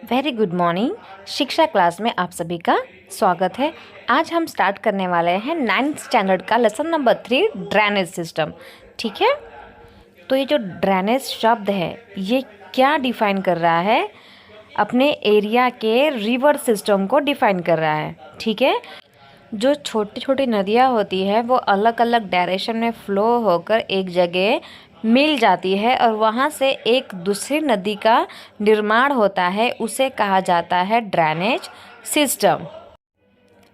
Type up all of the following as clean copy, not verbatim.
Very good morning. शिक्षा class में आप सभी का स्वागत है। आज हम स्टार्ट करने वाले हैं 9th स्टैंडर्ड का लेसन नंबर 3 ड्रेनेज सिस्टम। ठीक है, तो ये जो ड्रेनेज शब्द है ये क्या डिफाइन कर रहा है? अपने एरिया के रिवर सिस्टम को डिफाइन कर रहा है। ठीक है, जो छोटी छोटी नदियाँ होती है वो अलग अलग डायरेक्शन में फ्लो होकर एक जगह मिल जाती है और वहाँ से एक दूसरी नदी का निर्माण होता है, उसे कहा जाता है ड्रेनेज सिस्टम।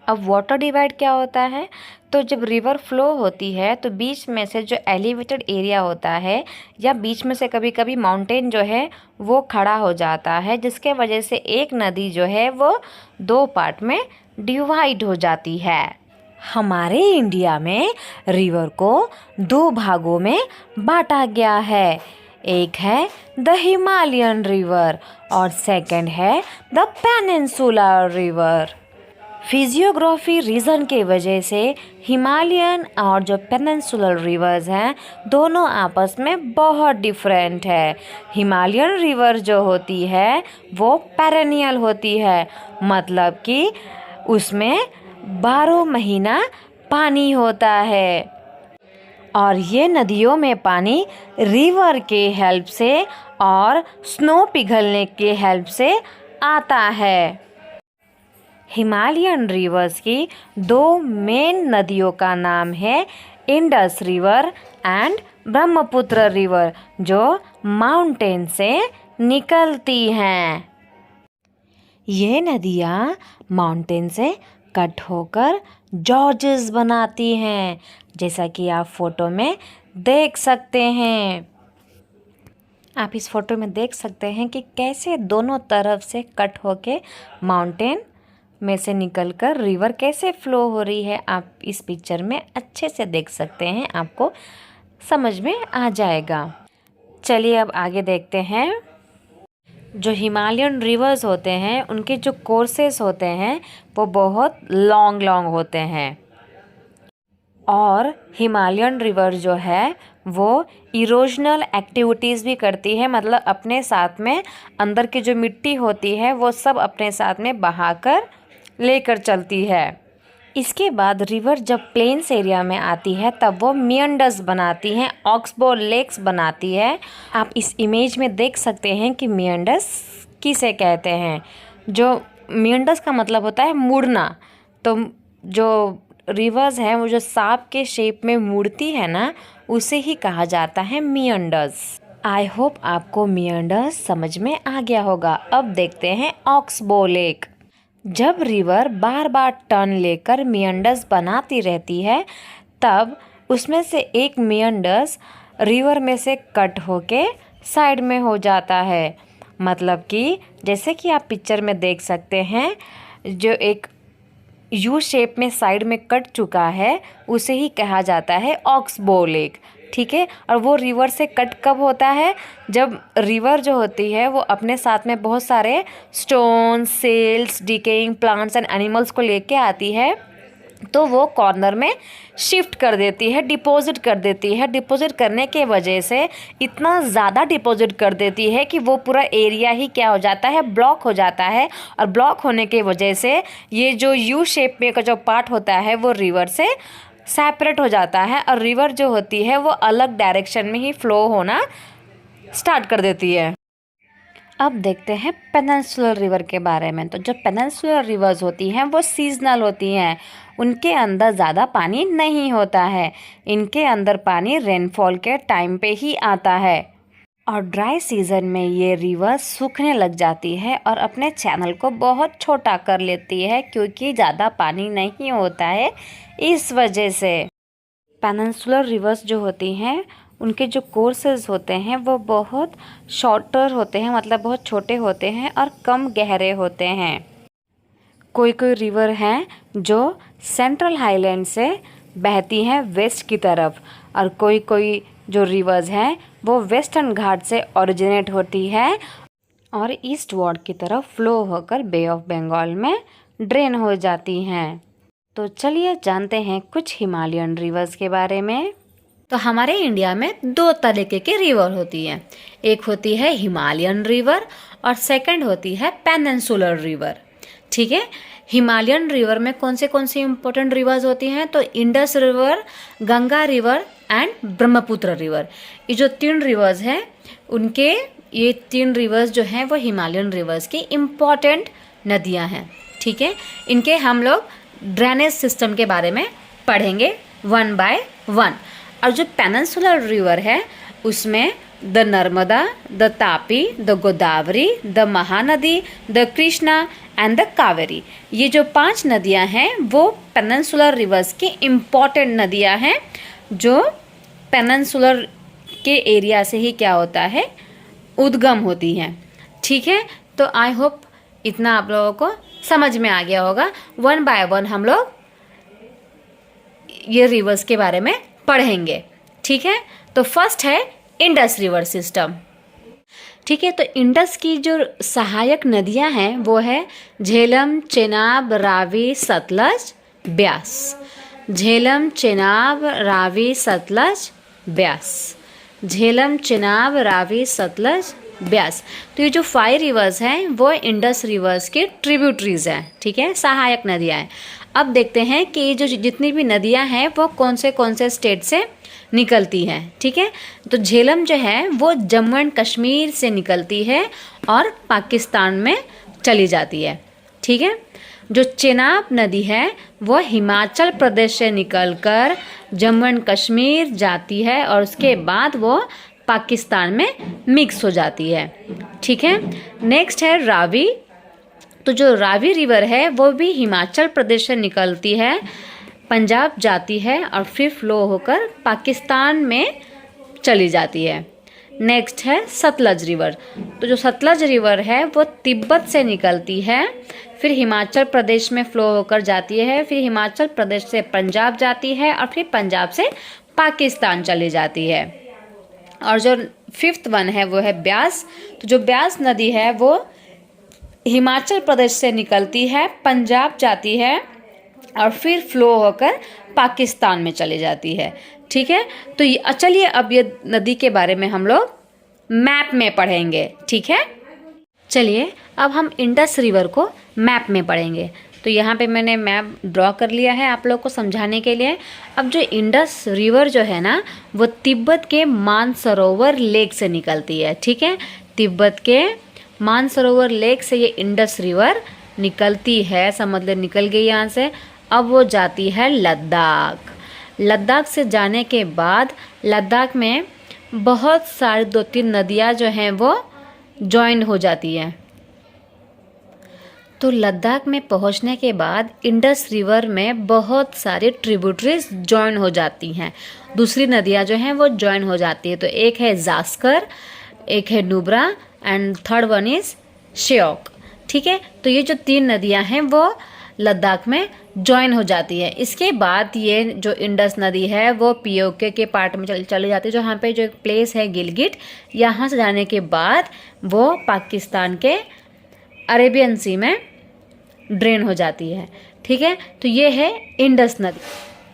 अब वाटर डिवाइड क्या होता है? तो जब रिवर फ्लो होती है तो बीच में से जो एलिवेटेड एरिया होता है या बीच में से कभी कभी माउंटेन जो है वो खड़ा हो जाता है, जिसके वजह से एक नदी जो है वो दो पार्ट में डिवाइड हो जाती है। हमारे इंडिया में रिवर को दो भागों में बांटा गया है। एक है द हिमालयन रिवर और सेकंड है the peninsular river. Physiography reason के वजह से हिमालयन और जो पेनिनसुलर रिवर्स हैं दोनों आपस में बहुत डिफरेंट है। हिमालयन रिवर जो होती है वो पेरेनियल होती है, मतलब कि उसमें 12 महीना पानी होता है और ये नदियों में पानी रिवर के हेल्प से और स्नो पिघलने के हेल्प से आता है। हिमालयन रिवर्स की दो मेन नदियों का नाम है Indus river and Brahmaputra river, जो माउंटेन से निकलती हैं। ये नदियाँ माउंटेन से कट होकर जॉर्जेस बनाती हैं, जैसा कि आप फोटो में देख सकते हैं। आप इस फोटो में देख सकते हैं कि कैसे दोनों तरफ से कट होके माउंटेन में से निकलकर रिवर कैसे फ्लो हो रही है। आप इस पिक्चर में अच्छे से देख सकते हैं, आपको समझ में आ जाएगा। चलिए अब आगे देखते हैं। जो हिमालयन रिवर्स होते हैं उनके जो कोर्सेस होते हैं वो बहुत लॉन्ग होते हैं और हिमालयन रिवर जो है वो इरोजनल एक्टिविटीज़ भी करती है, मतलब अपने साथ में अंदर की जो मिट्टी होती है वो सब अपने साथ में बहाकर लेकर चलती है। इसके बाद रिवर जब प्लेन्स एरिया में आती है तब वो मियंडर्स बनाती हैं, ऑक्सबो लेक्स बनाती है। आप इस इमेज में देख सकते हैं कि मियंडर्स किसे कहते हैं। जो मियंडर्स का मतलब होता है मुड़ना, तो जो रिवर्स हैं वो जो सांप के शेप में मुड़ती है ना, उसे ही कहा जाता है मियंडर्स। आई होप आपको मियंडर्स समझ में आ गया होगा। अब देखते हैं ऑक्सबो लेक। जब रिवर बार बार टर्न लेकर मियंडर्स बनाती रहती है तब उसमें से एक मियंडर्स रिवर में से कट होके साइड में हो जाता है, मतलब कि जैसे कि आप पिक्चर में देख सकते हैं जो एक यू शेप में साइड में कट चुका है उसे ही कहा जाता है ऑक्सबो लेक। ठीक है, और वो रिवर से कट कब होता है? जब रिवर जो होती है वो अपने साथ में बहुत सारे stones, cells, decaying plants and animals को लेके आती है, तो वो कॉर्नर में शिफ्ट कर देती है, डिपॉजिट कर देती है। डिपॉजिट करने के वजह से इतना ज़्यादा डिपॉजिट कर देती है कि वो पूरा एरिया ही क्या हो जाता है, ब्लॉक हो जाता है। और ब्लॉक होने के वजह से ये जो यू शेप में का जो पार्ट होता है वो रिवर से सेपरेट हो जाता है और रिवर जो होती है वो अलग डायरेक्शन में ही फ्लो होना स्टार्ट कर देती है। अब देखते हैं पेनिनसुलर रिवर के बारे में। तो जो पेनिनसुलर रिवर्स होती हैं वो सीजनल होती हैं, उनके अंदर ज़्यादा पानी नहीं होता है। इनके अंदर पानी रेनफॉल के टाइम पे ही आता है और ड्राई सीज़न में ये रिवर सूखने लग जाती है और अपने चैनल को बहुत छोटा कर लेती है, क्योंकि ज़्यादा पानी नहीं होता है। इस वजह से पेनिनसुलर रिवर्स जो होती हैं उनके जो कोर्सेज होते हैं वो बहुत शॉर्टर होते हैं, मतलब बहुत छोटे होते हैं और कम गहरे होते हैं। कोई कोई रिवर हैं जो सेंट्रल हाईलैंड से बहती हैं वेस्ट की तरफ, और कोई कोई जो रिवर्स हैं वो वेस्टर्न घाट से ओरिजिनेट होती है और ईस्ट वार्ड की तरफ फ्लो होकर बे ऑफ बंगाल में ड्रेन हो जाती हैं। तो चलिए जानते हैं कुछ हिमालयन रिवर्स के बारे में। तो हमारे इंडिया में दो तरीके की रिवर होती है, एक होती है हिमालयन रिवर और सेकंड होती है पेनिनसुलर रिवर। ठीक है, हिमालयन रिवर में कौन सी इंपॉर्टेंट रिवर्स होती हैं, तो Indus river, Ganga river and Brahmaputra river. ये जो तीन रिवर्स हैं उनके, ये तीन रिवर्स जो हैं वो हिमालयन रिवर्स की इम्पॉर्टेंट नदियां हैं। ठीक है, इनके हम लोग ड्रेनेज सिस्टम के बारे में पढ़ेंगे वन बाय वन। और जो पेनिनसुलर रिवर है उसमें the Narmada, the Tapi, the Godavari, the Mahanadi, the Krishna and the Kaveri, ये जो 5 नदियां हैं वो पेनिनसुलर रिवर्स की इम्पॉर्टेंट नदियां हैं, जो पेनिनसुलर के एरिया से ही क्या होता है, उद्गम होती हैं। ठीक है, तो आई होप इतना आप लोगों को समझ में आ गया होगा। वन बाय वन हम लोग ये रिवर्स के बारे में पढ़ेंगे। ठीक है, तो फर्स्ट है इंडस रिवर सिस्टम। ठीक है, तो इंडस की जो सहायक नदियां हैं वो है झेलम, चेनाब, रावी, सतलज, ब्यास। झेलम, चेनाब, रावी, सतलज, ब्यास। झेलम, चेनाब, रावी, सतलज, ब्यास। तो ये जो 5 रिवर्स हैं वो इंडस रिवर्स के ट्रिब्यूटरीज हैं। ठीक है, सहायक नदियां हैं। अब देखते हैं कि ये जो जितनी भी नदियां हैं वो कौन से स्टेट से निकलती हैं। ठीक है, तो झेलम जो है वो जम्मू एंड कश्मीर से निकलती है और पाकिस्तान में चली जाती है। ठीक है, जो चेनाब नदी है वो हिमाचल प्रदेश से निकलकर जम्मू एंड कश्मीर जाती है और उसके बाद वो पाकिस्तान में मिक्स हो जाती है। ठीक है, नेक्स्ट है रावी। तो जो रावी रिवर है वो भी हिमाचल प्रदेश से निकलती है, पंजाब जाती है और फिर फ्लो होकर पाकिस्तान में चली जाती है। नेक्स्ट है सतलज रिवर। तो जो सतलज रिवर है वो तिब्बत से निकलती है, फिर हिमाचल प्रदेश में फ्लो होकर जाती है, फिर हिमाचल प्रदेश से पंजाब जाती है और फिर पंजाब से पाकिस्तान चली जाती है। और जो 5th वन है वो है ब्यास। तो जो ब्यास नदी है वो हिमाचल प्रदेश से निकलती है, पंजाब जाती है और फिर फ्लो होकर पाकिस्तान में चली जाती है। ठीक है, तो चलिए अब ये नदी के बारे में हम लोग मैप में पढ़ेंगे। ठीक है, चलिए अब हम इंडस रिवर को मैप में पढ़ेंगे। तो यहाँ पे मैंने मैप ड्रॉ कर लिया है आप लोग को समझाने के लिए। अब जो इंडस रिवर जो है ना वो तिब्बत के मानसरोवर लेक से निकलती है। ठीक है, तिब्बत के मानसरोवर लेक से ये इंडस रिवर निकलती है, समझ लो निकल गई यहाँ से। अब वो जाती है लद्दाख। लद्दाख से जाने के बाद लद्दाख में बहुत सारी 2-3 नदियाँ जो हैं वो जॉइन हो जाती हैं। तो लद्दाख में पहुंचने के बाद इंडस रिवर में बहुत सारी ट्रिब्यूटरीज जॉइन हो जाती हैं, दूसरी नदियाँ जो हैं वो जॉइन हो जाती है। तो एक है जास्कर, एक है Nubra and third one is Shyok. ठीक है, तो ये जो 3 नदियाँ हैं वो लद्दाख में जॉइन हो जाती है। इसके बाद ये जो इंडस नदी है वो पीओके के पार्ट में चली जाती है, जो यहाँ पे जो एक प्लेस है गिलगिट, यहाँ से जाने के बाद वो पाकिस्तान के अरेबियन सी में ड्रेन हो जाती है। ठीक है, तो ये है इंडस नदी।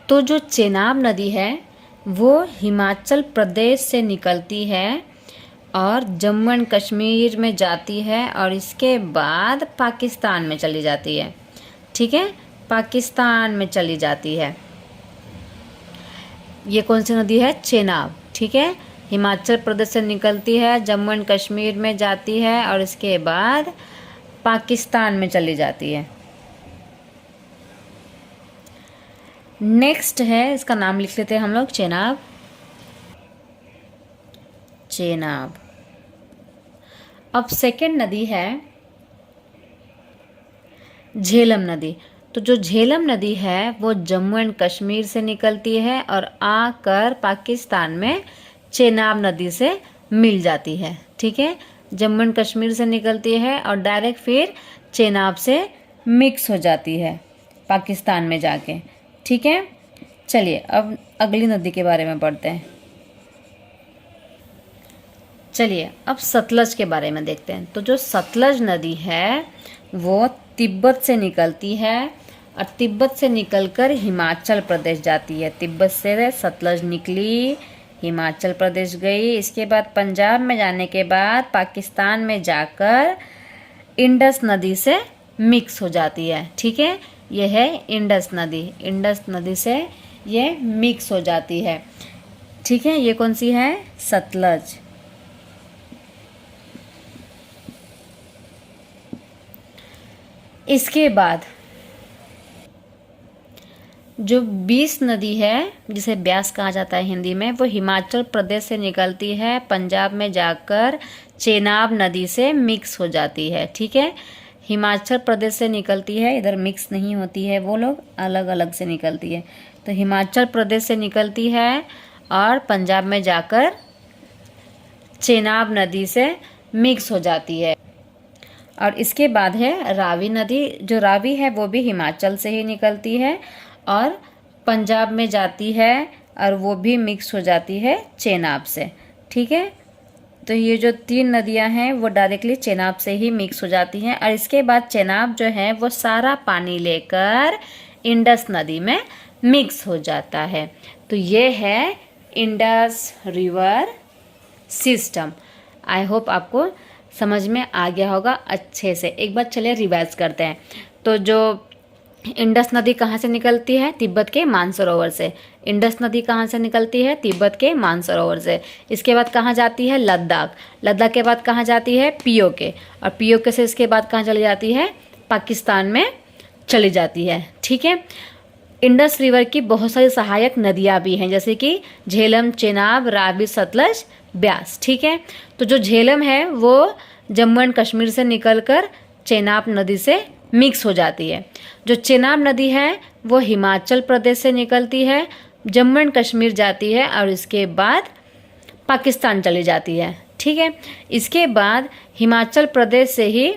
तो जो चेनाब नदी है वो हिमाचल प्रदेश से निकलती है और जम्मू एंड कश्मीर में जाती है और इसके बाद पाकिस्तान में चली जाती है। ठीक है, पाकिस्तान में चली जाती है। ये कौन सी नदी है? चेनाब। ठीक है, हिमाचल प्रदेश से निकलती है, जम्मू एंड कश्मीर में जाती है और इसके बाद पाकिस्तान में चली जाती है। नेक्स्ट है, इसका नाम लिख लेते हैं हम लोग, चेनाब। चेनाब। अब सेकंड नदी है झेलम नदी। तो जो झेलम नदी है वो जम्मू एंड कश्मीर से निकलती है और आकर पाकिस्तान में चेनाब नदी से मिल जाती है। ठीक है, जम्मू एंड कश्मीर से निकलती है और डायरेक्ट फिर चेनाब से मिक्स हो जाती है पाकिस्तान में जाके। ठीक है, चलिए अब अगली नदी के बारे में पढ़ते हैं। चलिए अब सतलज के बारे में देखते हैं। तो जो सतलज नदी है वो तिब्बत से निकलती है और तिब्बत से निकलकर हिमाचल प्रदेश जाती है। तिब्बत से सतलज निकली, हिमाचल प्रदेश गई, इसके बाद पंजाब में जाने के बाद पाकिस्तान में जाकर इंडस नदी से मिक्स हो जाती है। ठीक है, यह है इंडस नदी। इंडस नदी से ये मिक्स हो जाती है। ठीक है, ये कौन सी है? सतलज। इसके बाद जो 20 नदी है, जिसे ब्यास कहा जाता है हिंदी में, वो हिमाचल प्रदेश से निकलती है, पंजाब में जाकर चेनाब नदी से मिक्स हो जाती है। ठीक है, हिमाचल प्रदेश से निकलती है, इधर मिक्स नहीं होती है, वो लोग अलग अलग से निकलती है। तो हिमाचल प्रदेश से निकलती है और पंजाब में जाकर चेनाब नदी से मिक्स हो जाती है। और इसके बाद है रावी नदी। जो रावी है वो भी हिमाचल से ही निकलती है और पंजाब में जाती है और वो भी मिक्स हो जाती है चेनाब से। ठीक है, तो ये जो 3 नदियां हैं वो डायरेक्टली चेनाब से ही मिक्स हो जाती हैं। और इसके बाद चेनाब जो है वो सारा पानी लेकर इंडस नदी में मिक्स हो जाता है। तो ये है Indus river system. I hope आपको समझ में आ गया होगा अच्छे से। एक बार चलिए रिवाइज करते हैं। तो जो इंडस नदी कहाँ से निकलती है? तिब्बत के मानसरोवर से। इंडस नदी कहाँ से निकलती है? तिब्बत के मानसरोवर से। इसके बाद कहाँ जाती है? लद्दाख। लद्दाख के बाद कहाँ जाती है? पीओके। और पीओके से इसके बाद कहाँ चली जाती है? पाकिस्तान में चली जाती है। ठीक है, इंडस रिवर की बहुत सारी सहायक नदियाँ भी हैं, जैसे कि झेलम, चेनाब, रावी, सतलज, ब्यास। ठीक है, तो जो झेलम है वो जम्मू एंड कश्मीर से निकलकर चेनाब नदी से मिक्स हो जाती है। जो चेनाब नदी है वो हिमाचल प्रदेश से निकलती है, जम्मू एंड कश्मीर जाती है और इसके बाद पाकिस्तान चली जाती है। ठीक है, इसके बाद हिमाचल प्रदेश से ही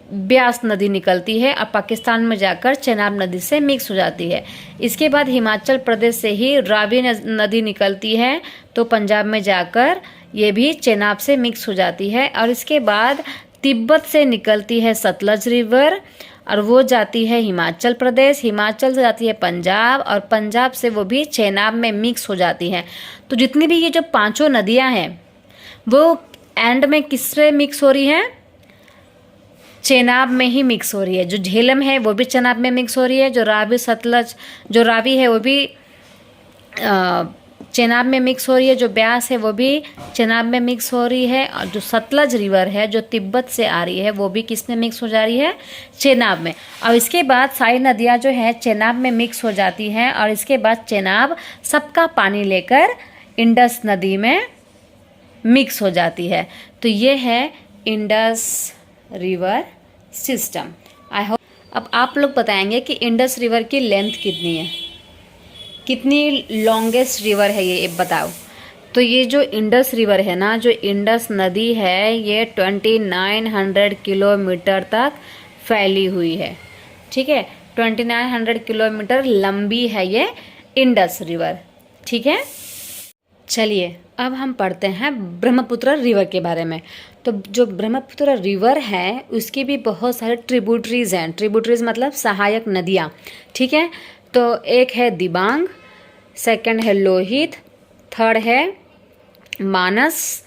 ब्यास नदी निकलती है और पाकिस्तान में जाकर चेनाब नदी से मिक्स हो जाती है। इसके बाद हिमाचल प्रदेश से ही रावी नदी निकलती है, तो पंजाब में जाकर ये भी चेनाब से मिक्स हो जाती है। और इसके बाद तिब्बत से निकलती है सतलज रिवर और वो जाती है हिमाचल प्रदेश, हिमाचल से जाती है पंजाब और पंजाब से वो भी चेनाब में मिक्स हो जाती है। तो जितनी भी ये जो 5 नदियाँ हैं वो एंड में किससे मिक्स हो रही हैं? चेनाब में ही मिक्स हो रही है। जो झेलम है वो भी चेनाब में मिक्स हो रही है, जो रावी सतलज, जो रावी है वो भी चेनाब में मिक्स हो रही है, जो ब्यास है वो भी चेनाब में मिक्स हो रही है, और जो सतलज रिवर है जो तिब्बत से आ रही है वो भी किस में मिक्स हो जा रही है? चेनाब में। और इसके बाद सारी नदियाँ जो है चेनाब में मिक्स हो जाती हैं और इसके बाद चेनाब सबका पानी लेकर इंडस नदी में मिक्स हो जाती है। तो ये है Indus river system. I hope अब आप लोग बताएंगे कि इंडस रिवर की लेंथ कितनी है, कितनी लॉन्गेस्ट रिवर है ये बताओ। तो ये जो इंडस रिवर है ना, जो इंडस नदी है, ये 2900 किलोमीटर तक फैली हुई है। ठीक है, 2900 किलोमीटर लंबी है ये इंडस रिवर। ठीक है, चलिए अब हम पढ़ते हैं ब्रह्मपुत्र रिवर के बारे में। तो जो ब्रह्मपुत्र रिवर है उसकी भी बहुत सारे ट्रिब्यूटरीज हैं। ट्रिब्यूटरीज मतलब सहायक नदियाँ। ठीक है, तो एक है दिबांग, सेकंड है लोहित, थर्ड है Manas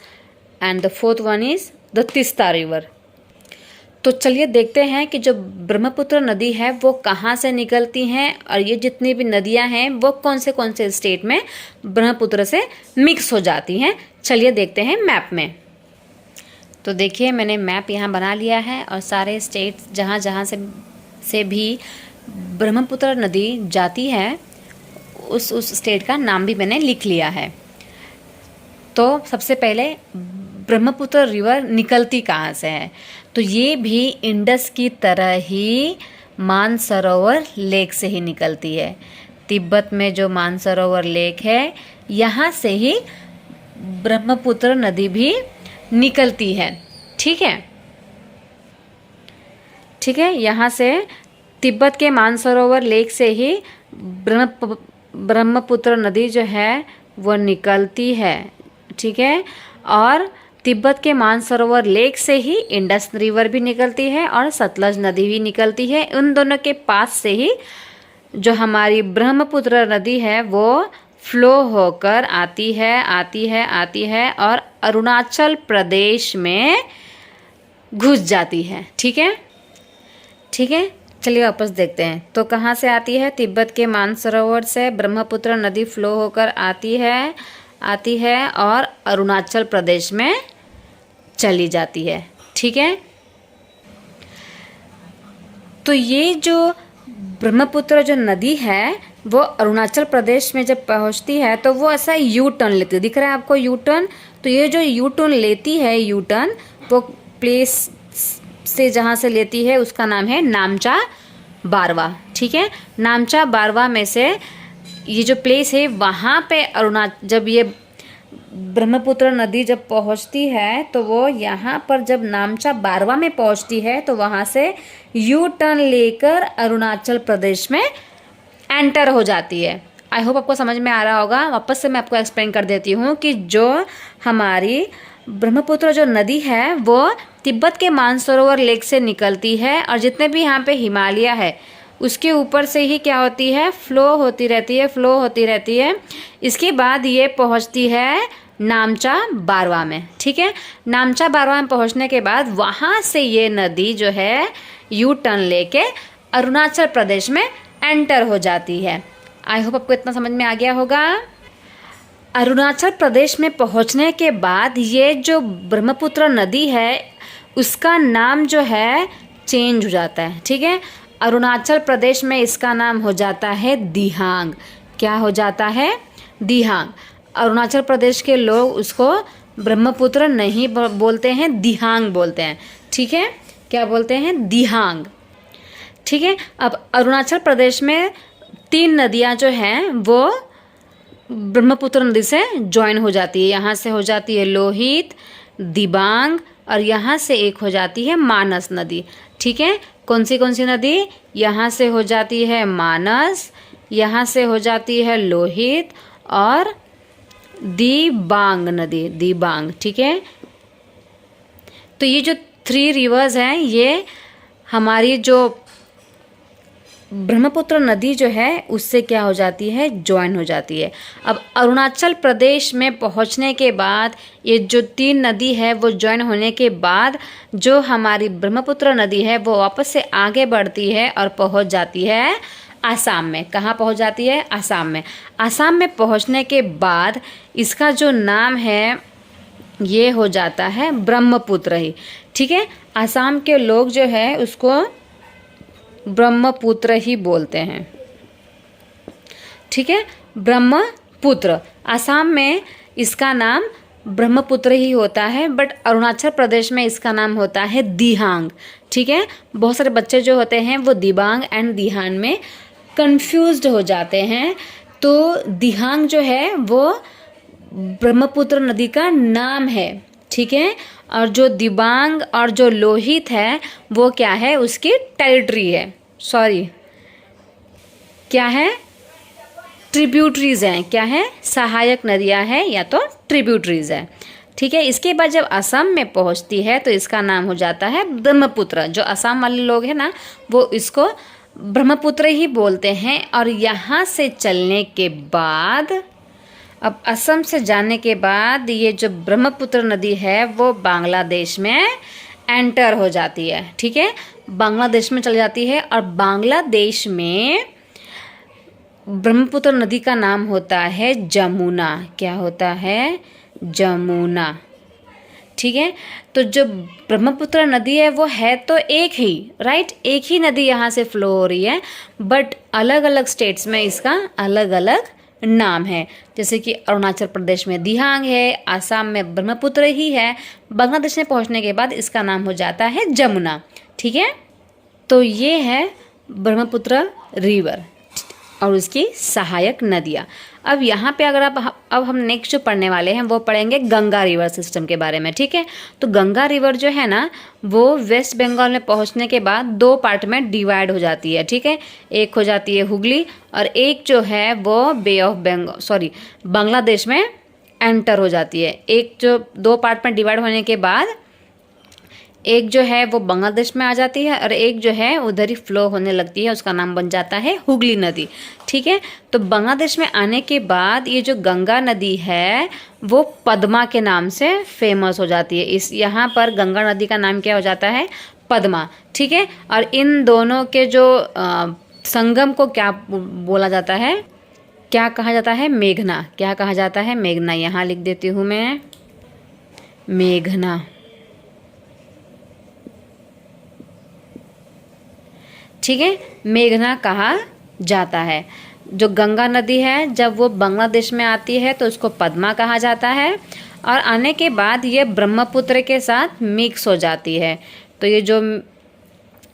and the fourth one is the Teesta river. तो चलिए देखते हैं कि जो ब्रह्मपुत्र नदी है वो कहाँ से निकलती हैं और ये जितनी भी नदियाँ हैं वो कौन से स्टेट में ब्रह्मपुत्र से मिक्स हो जाती हैं। चलिए देखते हैं मैप में। तो देखिए मैंने मैप यहाँ बना लिया है और सारे स्टेट जहाँ जहाँ से भी ब्रह्मपुत्र नदी जाती है उस स्टेट का नाम भी मैंने लिख लिया है। तो सबसे पहले ब्रह्मपुत्र रिवर निकलती कहाँ से है? तो ये भी इंडस की तरह ही मानसरोवर लेक से ही निकलती है। तिब्बत में जो मानसरोवर लेक है यहाँ से ही ब्रह्मपुत्र नदी भी निकलती है। ठीक है, ठीक है, यहाँ से तिब्बत के मानसरोवर लेक से ही ब्रह्मपुत्र नदी जो है वो निकलती है। ठीक है, और तिब्बत के मानसरोवर लेक से ही इंडस रिवर भी निकलती है और सतलज नदी भी निकलती है। उन दोनों के पास से ही जो हमारी ब्रह्मपुत्र नदी है वो फ्लो होकर आती है और अरुणाचल प्रदेश में घुस जाती है। ठीक है, चलिए वापस देखते हैं। तो कहाँ से आती है? तिब्बत के मानसरोवर से ब्रह्मपुत्र नदी फ्लो होकर आती है और अरुणाचल प्रदेश में चली जाती है। ठीक है, तो ये जो ब्रह्मपुत्र जो नदी है वो अरुणाचल प्रदेश में जब पहुंचती है तो वो ऐसा यू टर्न लेती है। दिख रहा है आपको यू टर्न? तो ये जो यू टर्न लेती है, यू टर्न वो प्लेस से जहाँ से लेती है उसका नाम है नामचा बारवा। ठीक है, नामचा बारवा में से ये जो प्लेस है वहाँ पे जब ये ब्रह्मपुत्र नदी जब पहुँचती है तो वो यहाँ पर जब नामचा बारवा में पहुँचती है तो वहाँ से यू टर्न लेकर अरुणाचल प्रदेश में एंटर हो जाती है। आई होप आपको समझ में आ रहा होगा। वापस से मैं आपको एक्सप्लेन कर देती हूँ कि जो हमारी ब्रह्मपुत्र जो नदी है वो तिब्बत के मानसरोवर लेक से निकलती है और जितने भी यहाँ पे हिमालय है उसके ऊपर से ही क्या होती है? फ्लो होती रहती है। इसके बाद ये पहुँचती है नामचा बारवा में। ठीक है, नामचा बारवा में पहुँचने के बाद वहाँ से ये नदी जो है यू टर्न लेके अरुणाचल प्रदेश में एंटर हो जाती है। आई होप आपको इतना समझ में आ गया होगा। अरुणाचल प्रदेश में पहुंचने के बाद ये जो ब्रह्मपुत्र नदी है उसका नाम जो है चेंज हो जाता है। ठीक है, अरुणाचल प्रदेश में इसका नाम हो जाता है दिहांग। क्या हो जाता है? दिहांग। अरुणाचल प्रदेश के लोग उसको ब्रह्मपुत्र नहीं बोलते हैं, दिहांग बोलते हैं। ठीक है, क्या बोलते हैं? दिहांग। ठीक है, अब अरुणाचल प्रदेश में 3 नदियाँ जो हैं वो ब्रह्मपुत्र नदी से ज्वाइन हो जाती है। यहाँ से हो जाती है लोहित, दिबांग और यहाँ से एक हो जाती है मानस नदी। ठीक है, कौन सी नदी? यहाँ से हो जाती है मानस, यहाँ से हो जाती है लोहित और दिबांग नदी, दिबांग। ठीक है, तो ये जो 3 रिवर्स हैं ये हमारी जो ब्रह्मपुत्र नदी जो है उससे क्या हो जाती है? ज्वाइन हो जाती है। अब अरुणाचल प्रदेश में पहुंचने के बाद ये जो 3 नदी है वो ज्वाइन होने के बाद जो हमारी ब्रह्मपुत्र नदी है वो वापस से आगे बढ़ती है और पहुंच जाती है आसाम में। कहाँ पहुंच जाती है? आसाम में। आसाम में पहुंचने के बाद इसका जो नाम है ये हो जाता है ब्रह्मपुत्र ही। ठीक है, आसाम के लोग जो है उसको ब्रह्मपुत्र ही बोलते हैं। ठीक है, ब्रह्मपुत्र। आसाम में इसका नाम ब्रह्मपुत्र ही होता है बट अरुणाचल प्रदेश में इसका नाम होता है दिहांग। ठीक है, बहुत सारे बच्चे जो होते हैं वो दिबांग एंड दिहांग में कंफ्यूज्ड हो जाते हैं। तो दिहांग जो है वो ब्रह्मपुत्र नदी का नाम है। ठीक है, और जो दिबांग और जो लोहित है वो क्या है? उसकी टेरिटरी है। क्या है? ट्रिब्यूटरीज हैं। क्या है? सहायक नदियां हैं या तो ट्रिब्यूटरीज है। ठीक है, इसके बाद जब असम में पहुंचती है तो इसका नाम हो जाता है ब्रह्मपुत्र। जो असम वाले लोग हैं ना वो इसको ब्रह्मपुत्र ही बोलते हैं। और यहाँ से चलने के बाद अब असम से जाने के बाद ये जो ब्रह्मपुत्र नदी है वो बांग्लादेश में एंटर हो जाती है। ठीक है, बांग्लादेश में चली जाती है और बांग्लादेश में ब्रह्मपुत्र नदी का नाम होता है जमुना। क्या होता है? जमुना। ठीक है, तो जो ब्रह्मपुत्र नदी है वो है तो एक ही, राइट? एक ही नदी यहाँ से फ्लो हो रही है बट अलग अलग स्टेट्स में इसका अलग अलग नाम है। जैसे कि अरुणाचल प्रदेश में दिहांग है, आसाम में ब्रह्मपुत्र ही है, बांग्लादेश में पहुंचने के बाद इसका नाम हो जाता है जमुना। ठीक है, तो ये है ब्रह्मपुत्र रिवर और उसकी सहायक नदियाँ। अब यहाँ पे अगर अब हम नेक्स्ट जो पढ़ने वाले हैं वो पढ़ेंगे गंगा रिवर सिस्टम के बारे में। ठीक है, तो गंगा रिवर जो है ना वो वेस्ट बंगाल में पहुँचने के बाद 2 पार्ट में डिवाइड हो जाती है। ठीक है, एक हो जाती है हुगली और एक जो है वो बे ऑफ बंगाल बांग्लादेश में एंटर हो जाती है। एक जो 2 पार्ट में डिवाइड होने के बाद एक जो है वो बांग्लादेश में आ जाती है और एक जो है उधर ही फ्लो होने लगती है, उसका नाम बन जाता है हुगली नदी। ठीक है, तो बांग्लादेश में आने के बाद ये जो गंगा नदी है वो पद्मा के नाम से फेमस हो जाती है। इस यहाँ पर गंगा नदी का नाम क्या हो जाता है? पद्मा। ठीक है, और इन दोनों के जो संगम को क्या बोला जाता है, क्या कहा जाता है? मेघना। क्या कहा जाता है? मेघना। यहाँ लिख देती हूँ मैं, मेघना। ठीक है, मेघना कहा जाता है। जो गंगा नदी है जब वो बांग्लादेश में आती है तो उसको पद्मा कहा जाता है, और आने के बाद ये ब्रह्मपुत्र के साथ मिक्स हो जाती है। तो ये जो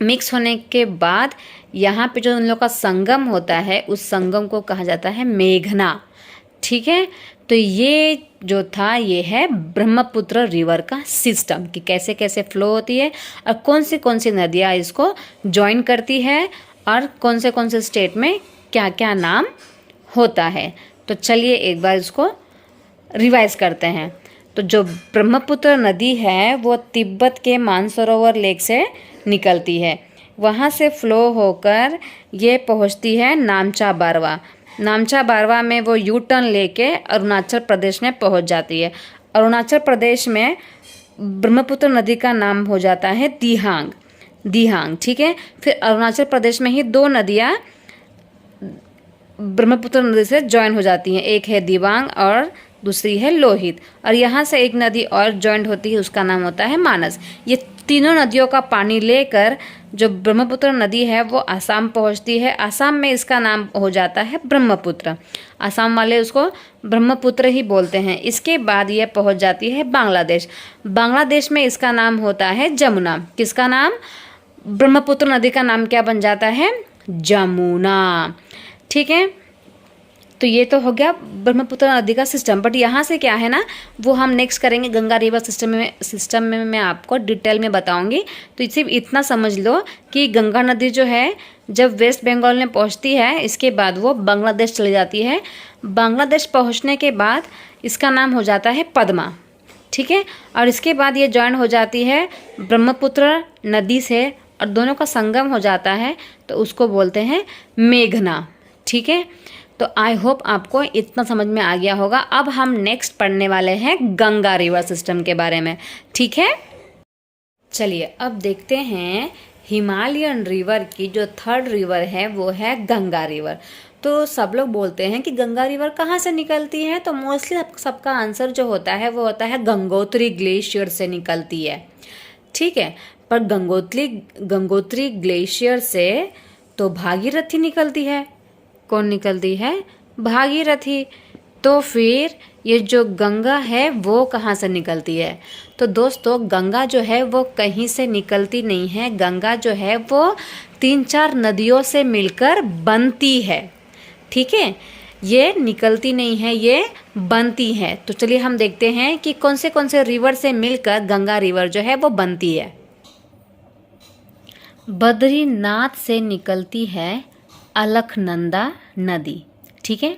मिक्स होने के बाद यहाँ पे जो उन लोग का संगम होता है उस संगम को कहा जाता है मेघना। ठीक है, तो ये जो था ये है ब्रह्मपुत्र रिवर का सिस्टम कि कैसे कैसे फ्लो होती है और कौन सी नदियाँ इसको ज्वाइन करती है और कौन से स्टेट में क्या क्या नाम होता है। तो चलिए एक बार इसको रिवाइज करते हैं। तो जो ब्रह्मपुत्र नदी है वो तिब्बत के मानसरोवर लेक से निकलती है, वहाँ से फ्लो होकर ये पहुँचती है नामचा बारवा। नामचा बारवा में वो यू टर्न लेके अरुणाचल प्रदेश में पहुंच जाती है। अरुणाचल प्रदेश में ब्रह्मपुत्र नदी का नाम हो जाता है दिहांग। दिहांग, ठीक है। फिर अरुणाचल प्रदेश में ही 2 नदियाँ ब्रह्मपुत्र नदी से ज्वाइन हो जाती हैं, एक है दिबांग और दूसरी है लोहित। और यहाँ से एक नदी और ज्वाइंट होती है, उसका नाम होता है मानस। ये तीनों नदियों का पानी लेकर जो ब्रह्मपुत्र नदी है वो आसाम पहुँचती है। आसाम में इसका नाम हो जाता है ब्रह्मपुत्र। आसाम वाले उसको ब्रह्मपुत्र ही बोलते हैं। इसके बाद ये पहुँच जाती है बांग्लादेश। बांग्लादेश में इसका नाम होता है जमुना। किसका नाम? ब्रह्मपुत्र नदी का नाम क्या बन जाता है? जमुना। ठीक है, तो ये तो हो गया ब्रह्मपुत्र नदी का सिस्टम। बट यहाँ से क्या है ना, वो हम नेक्स्ट करेंगे गंगा रिवर सिस्टम में मैं आपको डिटेल में बताऊंगी। तो सिर्फ इतना समझ लो कि गंगा नदी जो है जब वेस्ट बंगाल में पहुँचती है इसके बाद वो बांग्लादेश चली जाती है। बांग्लादेश पहुँचने के बाद इसका नाम हो जाता है पद्मा। ठीक है, और इसके बाद ये ज्वाइन हो जाती है ब्रह्मपुत्र नदी से और दोनों का संगम हो जाता है, तो उसको बोलते हैं मेघना। ठीक है, तो आई होप आपको इतना समझ में आ गया होगा। अब हम नेक्स्ट पढ़ने वाले हैं गंगा रिवर सिस्टम के बारे में। ठीक है, चलिए अब देखते हैं हिमालयन रिवर की जो 3rd रिवर है वो है गंगा रिवर। तो सब लोग बोलते हैं कि गंगा रिवर कहाँ से निकलती है, तो मोस्टली सबका आंसर जो होता है वो होता है गंगोत्री ग्लेशियर से निकलती है। ठीक है, पर गंगोत्री ग्लेशियर से तो भागीरथी निकलती है। कौन निकलती है? भागीरथी। तो फिर ये जो गंगा है वो कहाँ से निकलती है? तो दोस्तों गंगा जो है वो कहीं से निकलती नहीं है। गंगा जो है वो 3-4 नदियों से मिलकर बनती है। ठीक है, ये निकलती नहीं है, ये बनती है। तो चलिए हम देखते हैं कि कौन से रिवर से मिलकर गंगा रिवर जो है वो बनती है। बद्रीनाथ से निकलती है अलकनंदा नदी। ठीक है,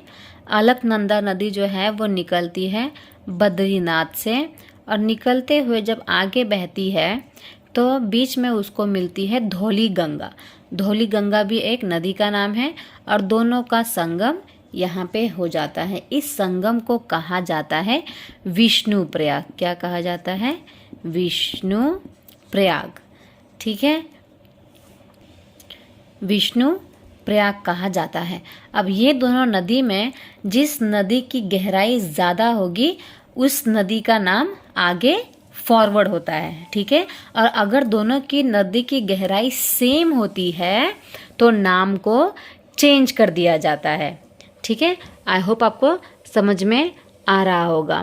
अलकनंदा नदी जो है वो निकलती है बद्रीनाथ से, और निकलते हुए जब आगे बहती है तो बीच में उसको मिलती है धौली गंगा। धौली गंगा भी एक नदी का नाम है और दोनों का संगम यहाँ पे हो जाता है। इस संगम को कहा जाता है विष्णु प्रयाग। क्या कहा जाता है? विष्णु प्रयाग। ठीक है, विष्णु प्रयाग कहा जाता है। अब ये दोनों नदी में जिस नदी की गहराई ज़्यादा होगी उस नदी का नाम आगे फॉरवर्ड होता है। ठीक है, और अगर दोनों की नदी की गहराई सेम होती है तो नाम को चेंज कर दिया जाता है। ठीक है, आई होप आपको समझ में आ रहा होगा।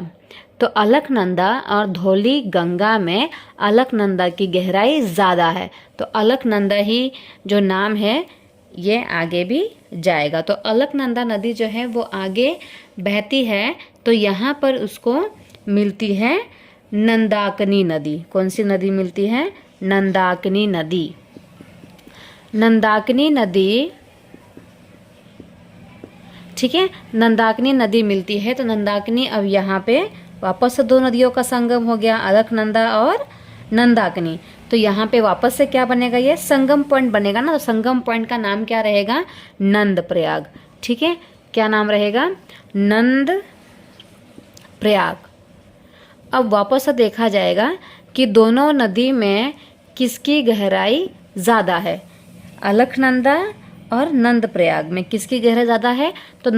तो अलकनंदा और धौली गंगा में अलकनंदा की गहराई ज़्यादा है, तो अलकनंदा ही जो नाम है ये आगे भी जाएगा। तो अलकनंदा नदी जो है वो आगे बहती है, तो यहाँ पर उसको मिलती है नंदाकिनी नदी। कौन सी नदी मिलती है? नंदाकिनी नदी। नंदाकिनी नदी ठीक है। नंदाकिनी नदी मिलती है, तो नंदाकिनी अब यहाँ पे वापस से दो नदियों का संगम हो गया, अलकनंदा और नंदाकिनी। तो यहाँ पे वापस से क्या बनेगा, ये संगम पॉइंट बनेगा ना। तो संगम पॉइंट का नाम क्या रहेगा, नंद प्रयाग। ठीक है, क्या नाम रहेगा, नंद प्रयाग। अब वापस से देखा जाएगा कि दोनों नदी में किसकी गहराई ज़्यादा है, अलकनंदा और नंद प्रयाग में किसकी गहराई ज़्यादा है। तो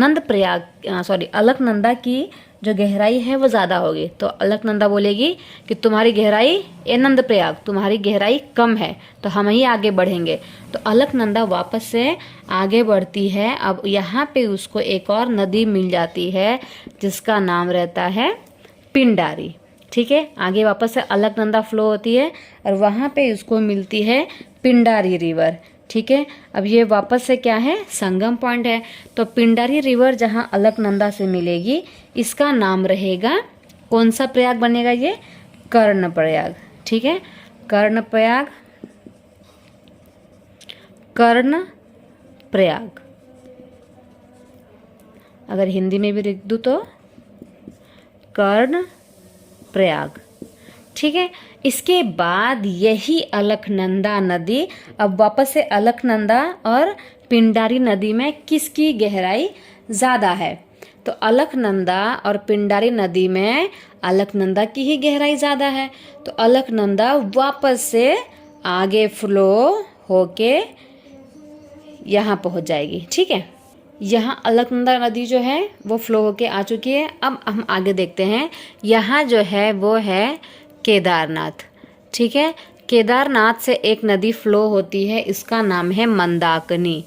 अलकनंदा की जो गहराई है वो ज़्यादा होगी। तो अलकनंदा बोलेगी कि तुम्हारी गहराई, ए नंद प्रयाग तुम्हारी गहराई कम है, तो हम ही आगे बढ़ेंगे। तो अलकनंदा वापस से आगे बढ़ती है। अब यहाँ पे उसको एक और नदी मिल जाती है जिसका नाम रहता है पिंडारी। ठीक है, आगे वापस से अलकनंदा फ्लो होती है और वहाँ पे उसको मिलती है पिंडारी रिवर। ठीक है, अब ये वापस से क्या है, संगम पॉइंट है। तो पिंडारी रिवर जहाँ अलकनंदा से मिलेगी, इसका नाम रहेगा, कौन सा प्रयाग बनेगा, ये कर्ण प्रयाग। ठीक है, कर्ण प्रयाग, कर्ण प्रयाग। अगर हिंदी में भी लिख दूँ तो कर्ण प्रयाग। ठीक है, इसके बाद यही अलकनंदा नदी अब वापस से अलकनंदा और पिंडारी नदी में किसकी गहराई ज़्यादा है। तो अलकनंदा और पिंडारी नदी में अलकनंदा की ही गहराई ज़्यादा है। तो अलकनंदा वापस से आगे फ्लो होके यहाँ पहुँच जाएगी। ठीक है, यहाँ अलकनंदा नदी जो है वो फ्लो होके आ चुकी है। अब हम आगे देखते हैं, यहाँ जो है वो है केदारनाथ। ठीक है, केदारनाथ से एक नदी फ्लो होती है, इसका नाम है मंदाकिनी।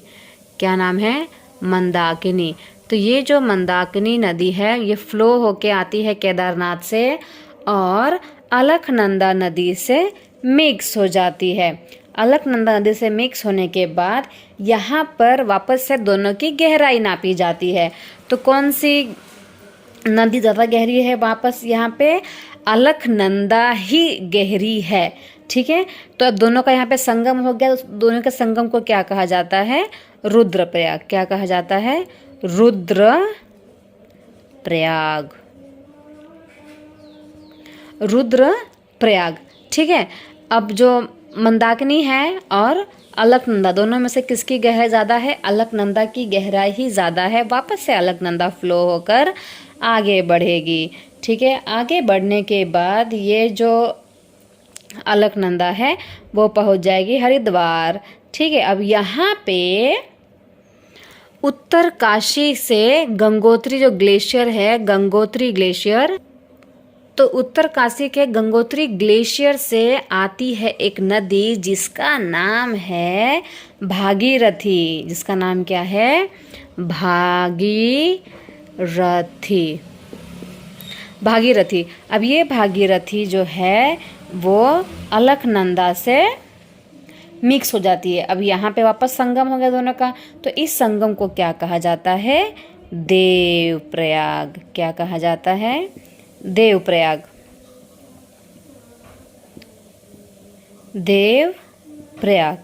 क्या नाम है, मंदाकिनी। तो ये जो मंदाकिनी नदी है ये फ्लो होके आती है केदारनाथ से और अलकनंदा नदी से मिक्स हो जाती है। अलकनंदा नदी से मिक्स होने के बाद यहाँ पर वापस से दोनों की गहराई नापी जाती है। तो कौन सी नदी ज़्यादा गहरी है, वापस यहाँ पे अलकनंदा ही गहरी है। ठीक है, तो अब दोनों का यहाँ पे संगम हो गया। तो दोनों के संगम को क्या कहा जाता है, रुद्र प्रयाग। क्या कहा जाता है, रुद्र प्रयाग, रुद्र प्रयाग। ठीक है, अब जो मंदाकिनी है और अलकनंदा दोनों में से किसकी गहराई ज़्यादा है, अलकनंदा की गहराई ही ज़्यादा है। वापस से अलकनंदा फ्लो होकर आगे बढ़ेगी। ठीक है, आगे बढ़ने के बाद ये जो अलकनंदा है वो पहुंच जाएगी हरिद्वार। ठीक है, अब यहाँ पे उत्तर काशी से गंगोत्री जो ग्लेशियर है, गंगोत्री ग्लेशियर, तो उत्तर काशी के गंगोत्री ग्लेशियर से आती है एक नदी जिसका नाम है भागीरथी। जिसका नाम क्या है, भागीरथी। भागीरथी। अब ये भागीरथी जो है वो अलकनंदा से मिक्स हो जाती है। अब यहाँ पे वापस संगम हो गया दोनों का। तो इस संगम को क्या कहा जाता है, देव प्रयाग। क्या कहा जाता है, देव प्रयाग, देव प्रयाग।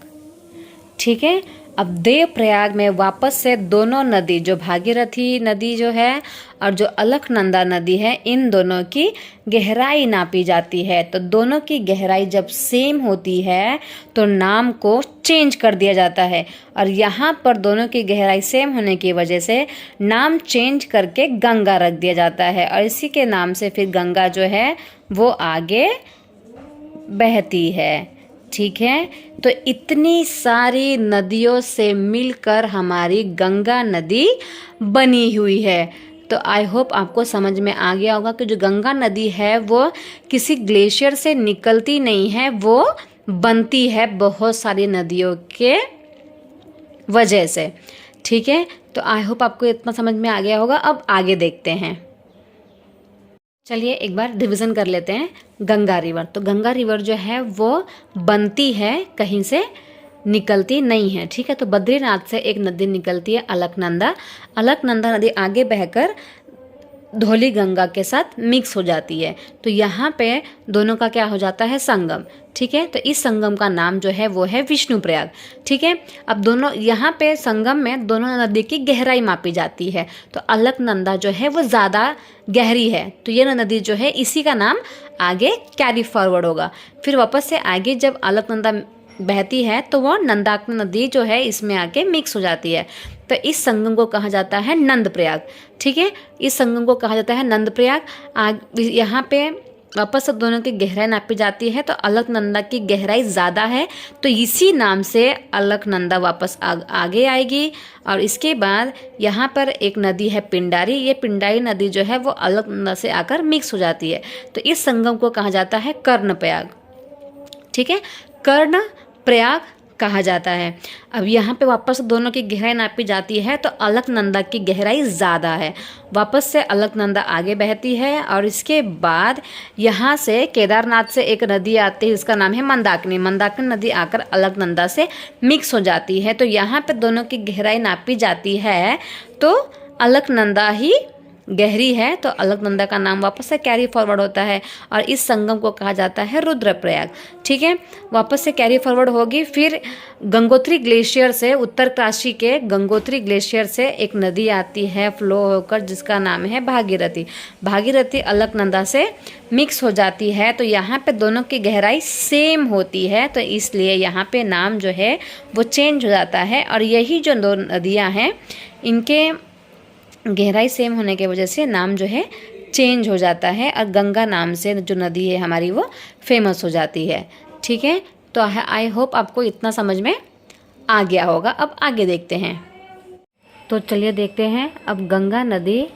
ठीक है, अब देव प्रयाग में वापस से दोनों नदी, जो भागीरथी नदी जो है और जो अलकनंदा नदी है, इन दोनों की गहराई नापी जाती है। तो दोनों की गहराई जब सेम होती है तो नाम को चेंज कर दिया जाता है। और यहाँ पर दोनों की गहराई सेम होने की वजह से नाम चेंज करके गंगा रख दिया जाता है। और इसी के नाम से फिर गंगा जो है वो आगे बहती है। ठीक है, तो इतनी सारी नदियों से मिलकर हमारी गंगा नदी बनी हुई है। तो आई होप आपको समझ में आ गया होगा कि जो गंगा नदी है वो किसी ग्लेशियर से निकलती नहीं है, वो बनती है बहुत सारी नदियों के वजह से। ठीक है, तो आई होप आपको इतना समझ में आ गया होगा। अब आगे देखते हैं, चलिए एक बार रिवीजन कर लेते हैं। गंगा रिवर, तो गंगा रिवर जो है वो बनती है, कहीं से निकलती नहीं है। ठीक है, तो बद्रीनाथ से एक नदी निकलती है अलकनंदा। अलकनंदा नदी आगे बहकर धौली गंगा के साथ मिक्स हो जाती है। तो यहाँ पे दोनों का क्या हो जाता है, संगम। ठीक है, तो इस संगम का नाम जो है वो है विष्णुप्रयाग। ठीक है, अब दोनों यहाँ पे संगम में दोनों नदी की गहराई मापी जाती है। तो अलकनंदा जो है वो ज़्यादा गहरी है, तो ये नदी जो है इसी का नाम आगे कैरी फॉरवर्ड होगा। फिर वापस से आगे जब अलकनंदा बहती है तो वो नंदाकिनी नदी जो है इसमें आके मिक्स हो जाती है। तो इस संगम को कहा जाता है नंदप्रयाग। ठीक है, इस संगम को कहा जाता है नंदप्रयाग। यहाँ पे वापस से दोनों की गहराई नापी जाती है, तो अलकनंदा की गहराई ज़्यादा है, तो इसी नाम से अलकनंदा वापस आगे आएगी। और इसके बाद यहाँ पर एक नदी है पिंडारी। ये पिंडारी नदी जो है वो अलकनंदा से आकर मिक्स हो जाती है। तो इस संगम को कहा जाता है कर्णप्रयाग। ठीक है, कर्णप्रयाग कहा जाता है। अब यहाँ पे वापस दोनों की गहराई नापी जाती है, तो अलकनंदा की गहराई ज़्यादा है। वापस से अलकनंदा आगे बहती है और इसके बाद यहाँ से केदारनाथ से एक नदी आती है, उसका नाम है मंदाकिनी। मंदाकिनी नदी आकर अलकनंदा से मिक्स हो जाती है। तो यहाँ पे दोनों की गहराई नापी जाती है, तो अलकनंदा ही गहरी है, तो अलकनंदा का नाम वापस से कैरी फॉरवर्ड होता है और इस संगम को कहा जाता है रुद्रप्रयाग। ठीक है, वापस से कैरी फॉरवर्ड होगी। फिर गंगोत्री ग्लेशियर से, उत्तरकाशी के गंगोत्री ग्लेशियर से एक नदी आती है फ्लो होकर, जिसका नाम है भागीरथी। भागीरथी अलकनंदा से मिक्स हो जाती है, तो यहाँ पे दोनों की गहराई सेम होती है, तो इसलिए यहाँ पे नाम जो है वो चेंज हो जाता है। और यही जो दो नदियाँ हैं, इनके गहराई सेम होने की वजह से नाम जो है चेंज हो जाता है और गंगा नाम से जो नदी है हमारी वो फेमस हो जाती है। ठीक है, तो आई होप आपको इतना समझ में आ गया होगा। अब आगे देखते हैं। तो चलिए देखते हैं। अब गंगा नदी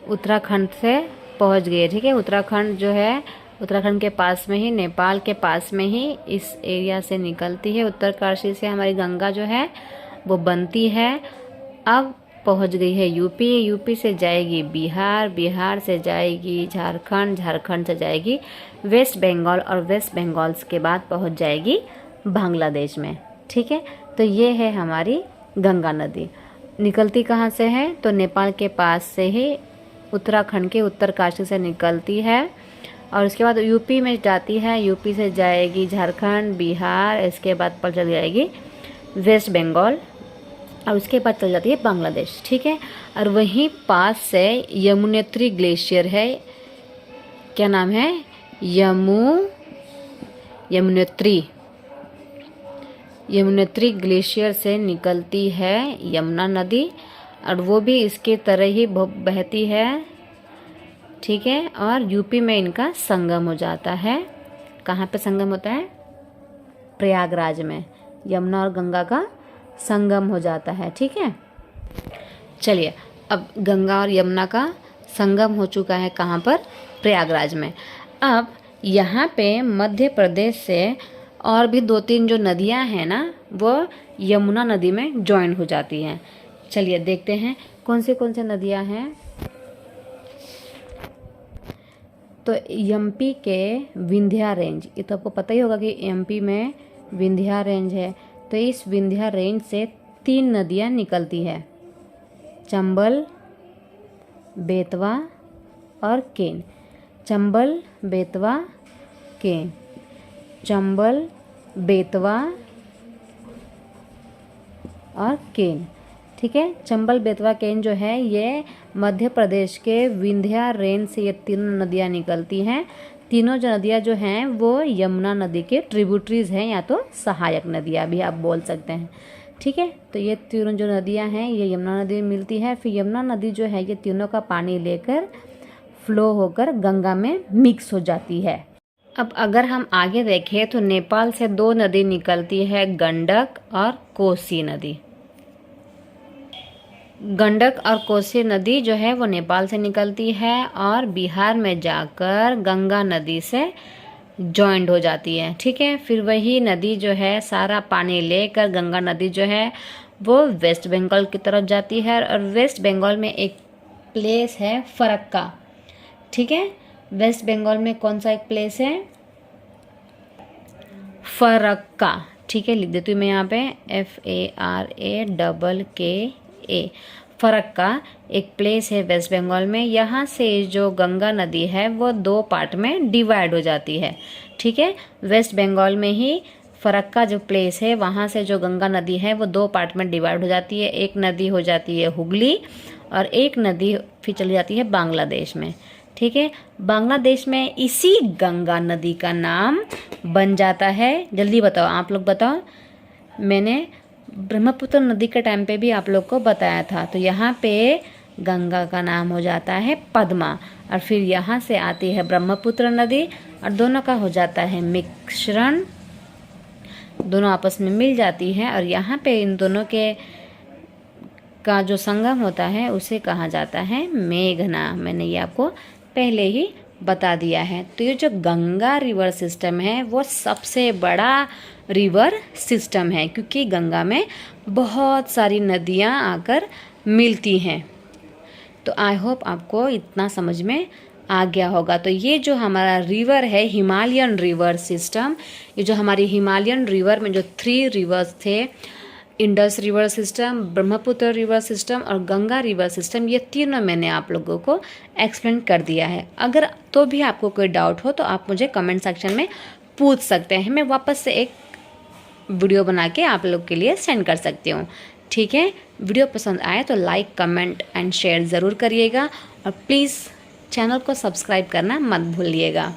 उत्तराखंड से पहुंच गई है। ठीक है, उत्तराखंड जो है, उत्तराखंड के पास में ही, नेपाल के पास में ही इस एरिया से निकलती है। उत्तरकाशी से हमारी गंगा जो है वो बनती है। अब पहुंच गई है यूपी, यूपी से जाएगी बिहार, बिहार से जाएगी झारखंड, झारखंड से जाएगी वेस्ट बंगाल और वेस्ट बंगाल के बाद पहुंच जाएगी बांग्लादेश में। ठीक है, तो ये है हमारी गंगा नदी। निकलती कहाँ से है, तो नेपाल के पास से ही उत्तराखंड के उत्तरकाशी से निकलती है और उसके बाद यूपी में जाती है। यूपी से जाएगी झारखंड, बिहार, इसके बाद पर चली जाएगी वेस्ट बंगाल और उसके बाद चल जाती है बांग्लादेश। ठीक है, और वहीं पास से यमुनेत्री ग्लेशियर है। क्या नाम है, यमुनेत्री ग्लेशियर से निकलती है यमुना नदी और वो भी इसके तरह ही बहती है। ठीक है, और यूपी में इनका संगम हो जाता है। कहाँ पे संगम होता है, प्रयागराज में यमुना और गंगा का संगम हो जाता है। ठीक है, चलिए अब गंगा और यमुना का संगम हो चुका है कहाँ पर, प्रयागराज में। अब यहाँ पे मध्य प्रदेश से और भी 2-3 जो नदियाँ हैं ना, वो यमुना नदी में जॉइन हो जाती हैं। चलिए देखते हैं कौन से नदियाँ हैं। तो एमपी के विंध्या रेंज, ये तो आपको पता ही होगा कि एमपी में विंध्या रेंज है। तो इस विंध्या रेंज से 3 नदियाँ निकलती है, चंबल, बेतवा और केन। चंबल, बेतवा, केन, चंबल, बेतवा और केन। ठीक है, चंबल, बेतवा, केन जो है ये मध्य प्रदेश के विंध्या रेंज से ये 3 नदियाँ निकलती हैं। तीनों जो नदियाँ जो हैं वो यमुना नदी के ट्रिब्यूटरीज हैं, या तो सहायक नदियाँ भी आप बोल सकते हैं। ठीक है, तो ये तीनों जो नदियाँ हैं ये यमुना नदी में मिलती है। फिर यमुना नदी जो है ये तीनों का पानी लेकर फ्लो होकर गंगा में मिक्स हो जाती है। अब अगर हम आगे देखें तो नेपाल से 2 नदी निकलती है, गंडक और कोसी नदी। गंडक और कोसी नदी जो है वो नेपाल से निकलती है और बिहार में जाकर गंगा नदी से जॉइंट हो जाती है। ठीक है, फिर वही नदी जो है सारा पानी लेकर गंगा नदी जो है वो वेस्ट बंगाल की तरफ जाती है और वेस्ट बंगाल में एक प्लेस है फरक्का। ठीक है, वेस्ट बंगाल में कौन सा एक प्लेस है, फरक्का। ठीक है, लिख देती हूँ मैं यहाँ पे FARAKKA। फरक्का एक प्लेस है वेस्ट बंगाल में। यहाँ से जो गंगा नदी है वो 2 पार्ट में डिवाइड हो जाती है। ठीक है, वेस्ट बंगाल में ही फरक्का जो प्लेस है वहाँ से जो गंगा नदी है वो 2 पार्ट में डिवाइड हो जाती है। एक नदी हो जाती है हुगली और एक नदी फिर चली जाती है बांग्लादेश में। ठीक है, बांग्लादेश में इसी गंगा नदी का नाम बन जाता है। जल्दी बताओ, आप लोग बताओ। मैंने ब्रह्मपुत्र नदी के टाइम पे भी आप लोग को बताया था। तो यहाँ पे गंगा का नाम हो जाता है पद्मा और फिर यहाँ से आती है ब्रह्मपुत्र नदी और दोनों का हो जाता है मिश्रण, दोनों आपस में मिल जाती है और यहाँ पे इन दोनों के का जो संगम होता है उसे कहा जाता है मेघना। मैंने ये आपको पहले ही बता दिया है। तो ये जो गंगा रिवर सिस्टम है वो सबसे बड़ा रिवर सिस्टम है क्योंकि गंगा में बहुत सारी नदियाँ आकर मिलती हैं। तो आई होप आपको इतना समझ में आ गया होगा। तो ये जो हमारा रिवर है हिमालयन रिवर सिस्टम, ये जो हमारी हिमालयन रिवर में जो 3 रिवर्स थे, Indus river system, Brahmaputra river system और गंगा रिवर सिस्टम, ये तीनों मैंने आप लोगों को एक्सप्लेन कर दिया है। अगर तो भी आपको कोई डाउट हो तो आप मुझे कमेंट सेक्शन में पूछ सकते हैं। मैं वापस से एक वीडियो बना के आप लोग के लिए सेंड कर सकती हूँ। ठीक है, वीडियो पसंद आए तो लाइक, कमेंट एंड शेयर ज़रूर करिएगा और प्लीज़ चैनल को सब्सक्राइब करना मत भूलिएगा।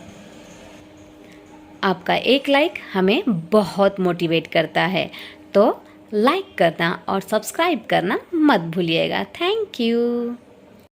आपका एक लाइक हमें बहुत मोटिवेट करता है, तो लाइक करना और सब्सक्राइब करना मत भूलिएगा। Thank you.